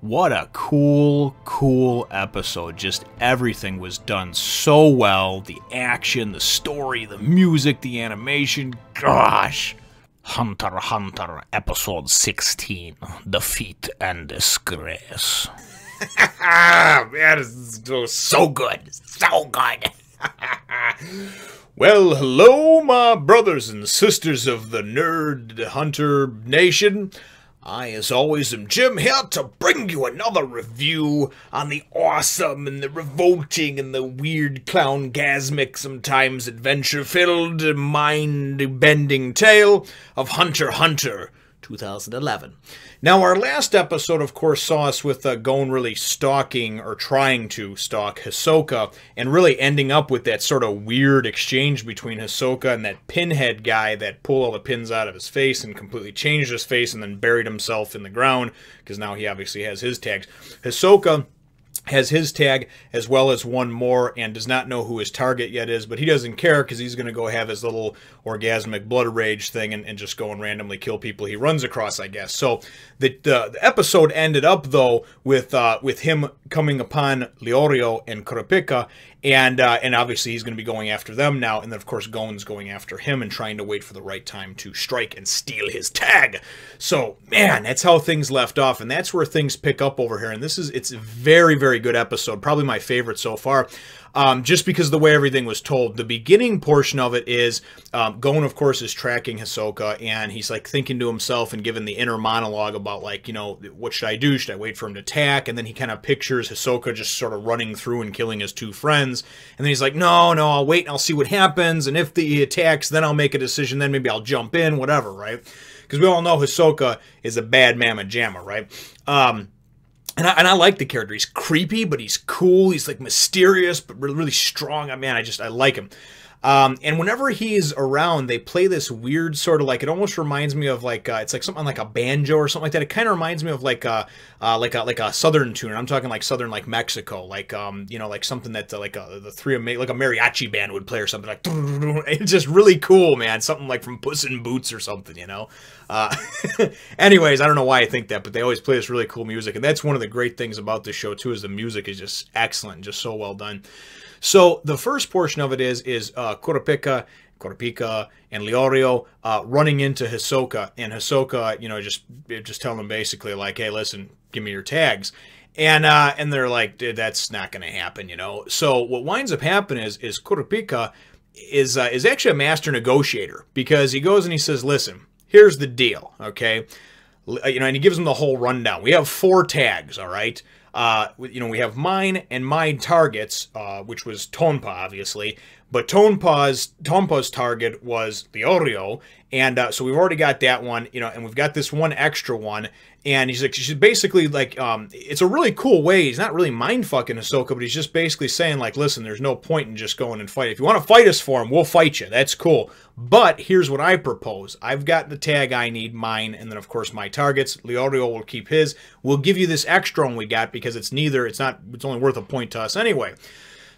What a cool episode. Just everything was done so well. The action, the story, the music, the animation. Gosh. Hunter x Hunter, episode 16, Defeat and Disgrace. Man, this is so good. So good. Well, hello, my brothers and sisters of the Nerd Hunter Nation. I, as always, am Jim, here to bring you another review on the awesome and the revolting and the weird clown-gasmic, sometimes adventure-filled, mind-bending tale of Hunter x Hunter 2011. Now, our last episode, of course, saw us with Gon really stalking, or trying to stalk, Hisoka, and really ending up with that sort of weird exchange between Hisoka and that pinhead guy that pulled all the pins out of his face and completely changed his face and then buried himself in the ground, because now he obviously has his tags. Hisoka has his tag as well as one more and does not know who his target yet is, but he doesn't care because he's going to go have his little orgasmic blood rage thing and just go and randomly kill people he runs across, I guess. So the episode ended up, though, with him coming upon Leorio and Kurapika, and obviously he's going to be going after them now, and then of course Gon's going after him and trying to wait for the right time to strike and steal his tag. So, man, that's how things left off, and that's where things pick up over here, and it's a very good episode, probably my favorite so far. Just because of the way everything was told. The beginning portion of it is Gon, of course, is tracking Hisoka, and he's like thinking to himself and giving the inner monologue about, like, you know, what should I do? Should I wait for him to attack? And then he kind of pictures Hisoka just sort of running through and killing his two friends. And then he's like, no, I'll wait and I'll see what happens. And if he attacks, then I'll make a decision. Then maybe I'll jump in, whatever, right? Because we all know Hisoka is a bad mamma jamma, right? And I like the character. He's creepy, but he's cool. He's like mysterious, but really strong. I like him. And whenever he's around, they play this weird sort of, like, it almost reminds me of like it's like something like a banjo or something like that. It kind of reminds me of like a southern tune. I'm talking like southern, like Mexico, like you know, like something that like the like a mariachi band would play or something like. It's just really cool, man. Something like from Puss in Boots or something, you know. Anyways, I don't know why I think that, but they always play this really cool music, and that's one of the great things about this show too, is the music is just excellent, just so well done. So the first portion of it is Kurapika, and Leorio running into Hisoka, and Hisoka, you know, just telling them basically like, hey, listen, give me your tags. And they're like, dude, that's not going to happen, you know. So what winds up happening is Kurapika is actually a master negotiator, because he goes and he says, listen, here's the deal, okay? You know, and he gives them the whole rundown. We have 4 tags, all right? You know, we have mine and my targets, which was Tonpa, obviously, but Tonpa's target was Leorio, and so we've already got that one, you know, and we've got this one extra one, and he's like, she's basically like, it's a really cool way. He's not really mind-fucking Hisoka, but he's just basically saying, like, listen, there's no point in just going and fight. If you want to fight us for him, we'll fight you. That's cool. But here's what I propose. I've got the tag I need, mine, and then, of course, my targets. Leorio will keep his. We'll give you this extra one we got, because it's only worth a point to us anyway.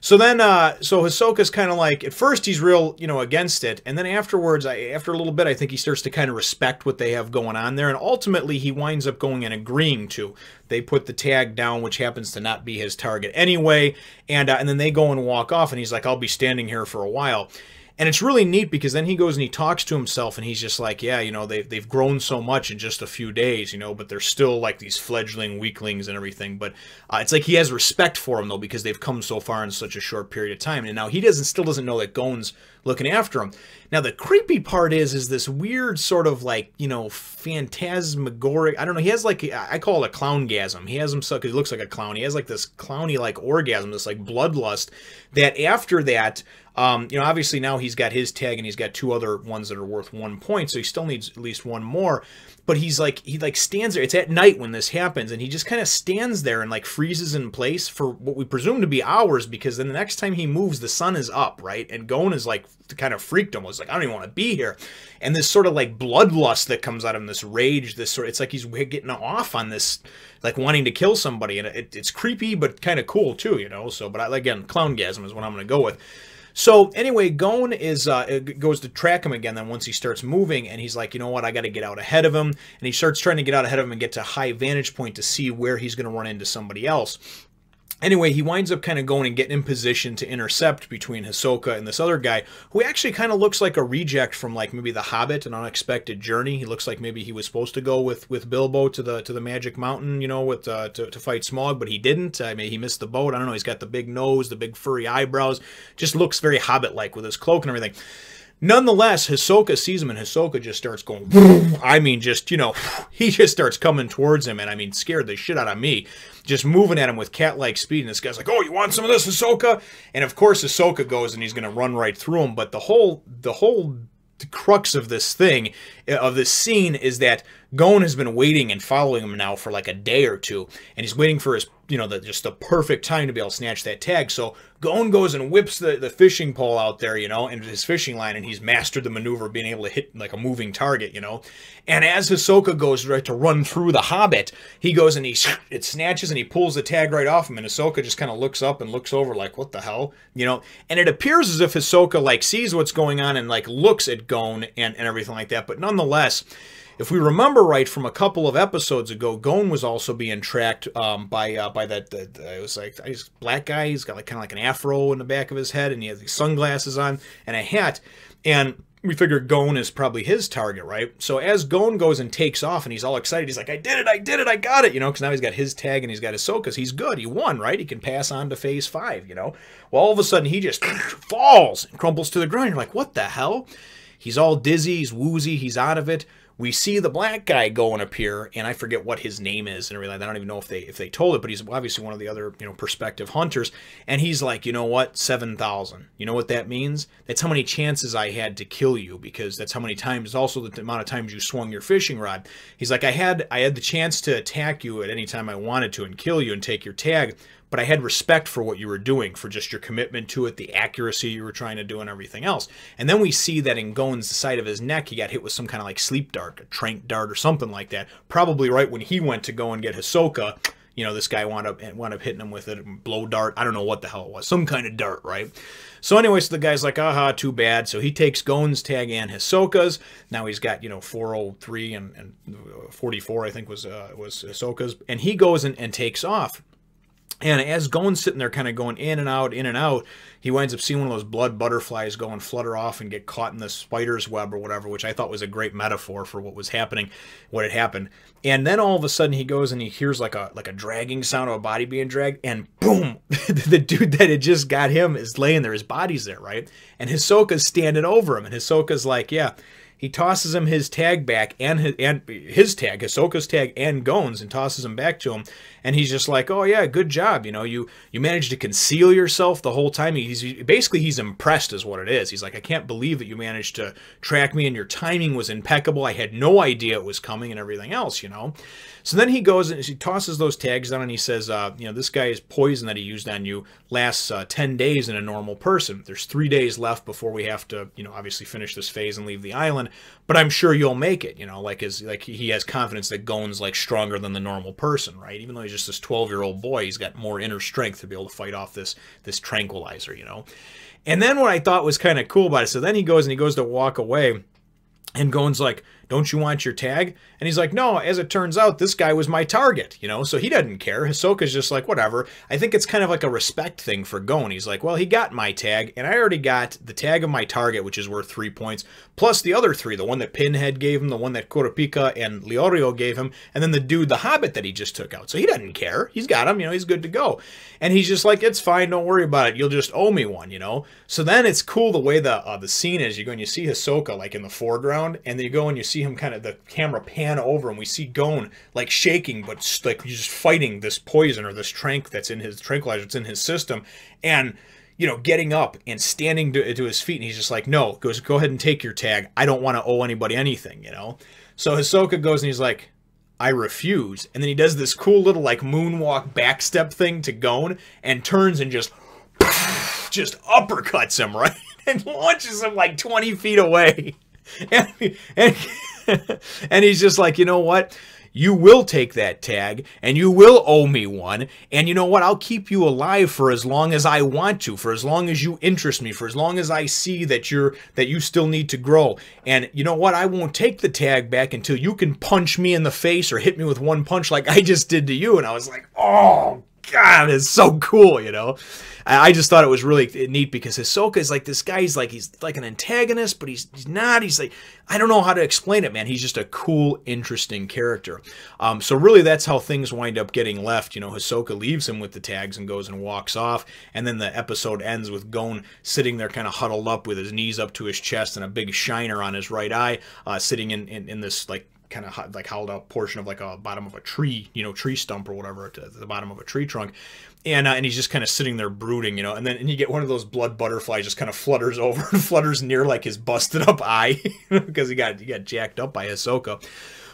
So then, so Hisoka's kind of like, at first he's real, you know, against it, and then afterwards, after a little bit, I think he starts to kind of respect what they have going on there, and ultimately he winds up going and agreeing to. They put the tag down, which happens to not be his target anyway, and then they go and walk off, and he's like, I'll be standing here for a while. And it's really neat, because then he goes and he talks to himself, and he's just like, yeah, you know, they've grown so much in just a few days, you know, but they're still like these fledgling weaklings and everything. But it's like he has respect for them, though, because they've come so far in such a short period of time. And now he still doesn't know that Gon's looking after him. Now, the creepy part is this weird sort of, like, you know, phantasmagoric, I don't know, he has like, I call it a clowngasm. He has himself, because he looks like a clown. He has like this clowny like orgasm, this like bloodlust, that after that, you know, obviously now he's got his tag and he's got 2 other ones that are worth 1 point, so he still needs at least 1 more. But he stands there. It's at night when this happens, and he just kind of stands there and like freezes in place for what we presume to be hours, because then the next time he moves, the sun is up, right? And Gon is like kind of freaked him. Was like, I don't even want to be here. And this sort of like bloodlust that comes out of him, this rage, this sort, it's like he's getting off on this, like wanting to kill somebody, and it's creepy but kind of cool too, you know. So, but again, clowngasm is what I'm going to go with. So anyway, Gon goes to track him again then once he starts moving, and he's like, you know what, I got to get out ahead of him. And he starts trying to get out ahead of him and get to a high vantage point to see where he's going to run into somebody else. Anyway, he winds up kind of going and getting in position to intercept between Hisoka and this other guy, who actually kind of looks like a reject from like maybe The Hobbit, An Unexpected Journey. He looks like maybe he was supposed to go with Bilbo to the Magic Mountain, you know, with to fight Smaug, but he didn't. I mean, he missed the boat. I don't know. He's got the big nose, the big furry eyebrows. Just looks very Hobbit-like with his cloak and everything. Nonetheless, Hisoka sees him, and Hisoka just starts going, I mean, just, you know, he just starts coming towards him, and I mean, scared the shit out of me, just moving at him with cat-like speed, and this guy's like, oh, you want some of this, Hisoka? And of course, Hisoka goes, and he's going to run right through him, but the whole crux of this thing, of this scene, is that Gon has been waiting and following him now for like a day or two, and he's waiting for his, you know, just the perfect time to be able to snatch that tag. So Gon goes and whips the fishing pole out there, you know, and his fishing line, and he's mastered the maneuver of being able to hit like a moving target, you know. And as Hisoka goes right to run through the Hobbit, he goes and it snatches and he pulls the tag right off him, and Hisoka just kind of looks up and looks over like, what the hell, you know. And it appears as if Hisoka like sees what's going on and like looks at Gon and everything like that, but nonetheless, if we remember right from a couple of episodes ago, Gon was also being tracked by that it was like this black guy. He's got like kind of like an afro in the back of his head, and he has these sunglasses on and a hat. And we figured Gon is probably his target, right? So as Gon goes and takes off, and he's all excited, he's like, I did it, I got it, you know, because now he's got his tag and he's got Hisoka's. He's good. He won, right? He can pass on to phase 5, you know. Well, all of a sudden, he just falls and crumbles to the ground. You're like, what the hell? He's all dizzy, he's woozy, he's out of it. We see the black guy go and appear, and I forget what his name is and everything. I don't even know if they told it, but he's obviously one of the other, you know, prospective hunters. And he's like, you know what, 7,000. You know what that means? That's how many chances I had to kill you, because that's how many times. Also, the amount of times you swung your fishing rod. He's like, I had the chance to attack you at any time I wanted to and kill you and take your tag. But I had respect for what you were doing, for just your commitment to it, the accuracy you were trying to do, and everything else. And then we see that in Gon's side of his neck, he got hit with some kind of like sleep dart, a trank dart or something like that. Probably right when he went to go and get Hisoka, you know, this guy wound up hitting him with a blow dart. I don't know what the hell it was. Some kind of dart, right? So anyway, so the guy's like, aha, too bad. So he takes Gon's tag and Hisoka's. Now he's got, you know, 403 and 44, I think was Hisoka's. And he goes and takes off. And as Gon's sitting there kind of going in and out, he winds up seeing one of those blood butterflies go and flutter off and get caught in the spider's web or whatever, which I thought was a great metaphor for what was happening, what had happened. And then all of a sudden he goes and he hears like a dragging sound of a body being dragged, and boom, the dude that had just got him is laying there, his body's there, right? And Hisoka's standing over him, and Hisoka's like, yeah. He tosses him his tag back and his tag, Hisoka's tag and Gon's, and tosses him back to him. And he's just like, oh yeah, good job. You know, you managed to conceal yourself the whole time. He's impressed is what it is. He's like, I can't believe that you managed to track me, and your timing was impeccable. I had no idea it was coming and everything else, you know. So then he goes and he tosses those tags down, and he says, you know, this guy's poison that he used on you lasts 10 days in a normal person. There's 3 days left before we have to, you know, obviously finish this phase and leave the island. But I'm sure you'll make it, you know, like he has confidence that Gon's like stronger than the normal person, right? Even though he's just this 12-year-old boy, he's got more inner strength to be able to fight off this tranquilizer, you know. And then what I thought was kind of cool about it, so then he goes to walk away, and Gon's like, don't you want your tag? And he's like, no, as it turns out, this guy was my target, you know, so he doesn't care. Hisoka's just like, whatever. I think it's kind of like a respect thing for Gon. He's like, well, he got my tag, and I already got the tag of my target, which is worth 3 points, plus the other 3, the one that Pinhead gave him, the one that Kurapika and Leorio gave him, and then the dude, the Hobbit that he just took out. So he doesn't care. He's got him, you know, he's good to go. And he's just like, it's fine, don't worry about it. You'll just owe me one, you know. So then it's cool the way the scene is. You go and you see Hisoka like in the foreground, and then you go and you see him kind of, the camera pan over, and we see Gon like shaking, but like he's just fighting this poison or this tranquilizer that's in his system, and you know, getting up and standing to his feet, and he's just like, no, go ahead and take your tag. I don't want to owe anybody anything, you know. So Hisoka goes and he's like, I refuse, and then he does this cool little like moonwalk backstep thing to Gon, and turns and just uppercuts him, right, and launches him like 20 feet away, and he's just like, you know what? you will take that tag, and you will owe me one, and you know what? I'll keep you alive for as long as I want to, for as long as you interest me, for as long as I see that you still need to grow. And you know what? I won't take the tag back until you can punch me in the face or hit me with one punch like I just did to you. And I was like, oh, God, it's so cool, you know? I just thought it was really neat because Hisoka is like this guy. He's like an antagonist, but he's not. He's like, I don't know how to explain it, man. He's just a cool, interesting character. So really that's how things wind up getting left. You know, Hisoka leaves him with the tags and goes and walks off. And then the episode ends with Gon sitting there kind of huddled up with his knees up to his chest and a big shiner on his right eye, sitting in this like kind of like hollowed out portion of like a bottom of a tree, you know, tree stump or whatever, at the bottom of a tree trunk. And he's just kind of sitting there brooding, you know, and then you get one of those blood butterflies just kind of flutters over and flutters near like his busted up eye because he got jacked up by Hisoka.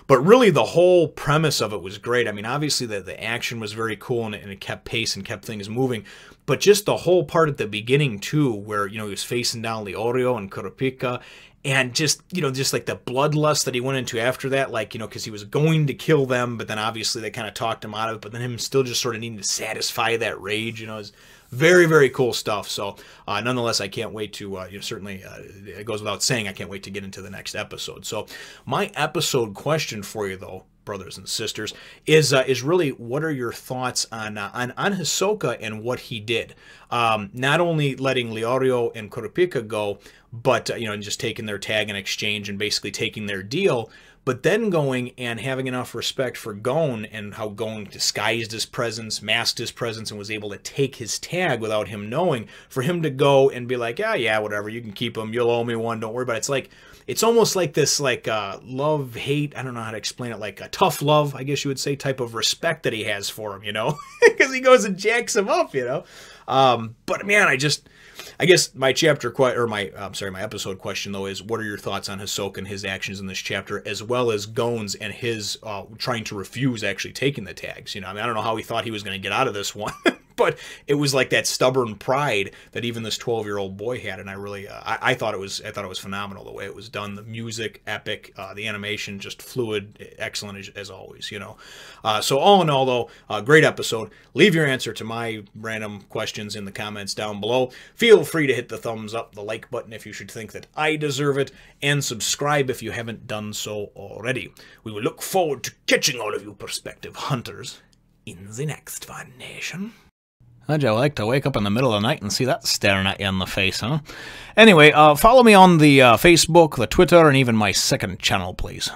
But really the whole premise of it was great. I mean, obviously the action was very cool and it kept pace and kept things moving. But just the whole part at the beginning too, where, you know, he was facing down Leorio and Kurapika, and just, you know, just like the bloodlust that he went into after that, like, you know, because he was going to kill them, but then obviously they kind of talked him out of it, but then him still just sort of needing to satisfy that rage, you know, is very, very cool stuff. So, nonetheless, I can't wait to, you know, certainly, it goes without saying, I can't wait to get into the next episode. So, my episode question for you, though, brothers and sisters, is really what are your thoughts on Hisoka and what he did? Not only letting Leorio and Kurapika go, but you know, and just taking their tag in exchange and basically taking their deal, but then going and having enough respect for Gon and how Gon disguised his presence, masked his presence, and was able to take his tag without him knowing, for him to go and be like, yeah, whatever, you can keep him, you'll owe me one, don't worry about it. It's like, it's almost like this, like, love, hate, I don't know how to explain it, like a tough love, I guess you would say, type of respect that he has for him, you know? Because he goes and jacks him up, you know? But man, I guess my my episode question though is, what are your thoughts on Hisoka and his actions in this chapter, as well as Gon's and his trying to refuse actually taking the tags? You know, I mean, I don't know how he thought he was going to get out of this one, but it was like that stubborn pride that even this 12-year-old boy had, and I really, I thought it was phenomenal the way it was done. The music, epic, the animation, just fluid, excellent as always. You know, so all in all though, great episode. Leave your answer to my random questions in the comments down below. Feel free to hit the thumbs up, the like button if you should think that I deserve it, and subscribe if you haven't done so already. We will look forward to catching all of you prospective hunters in the next one, Nation. How'd you like to wake up in the middle of the night and see that staring at you in the face, huh? Anyway, follow me on the Facebook, the Twitter, and even my second channel, please.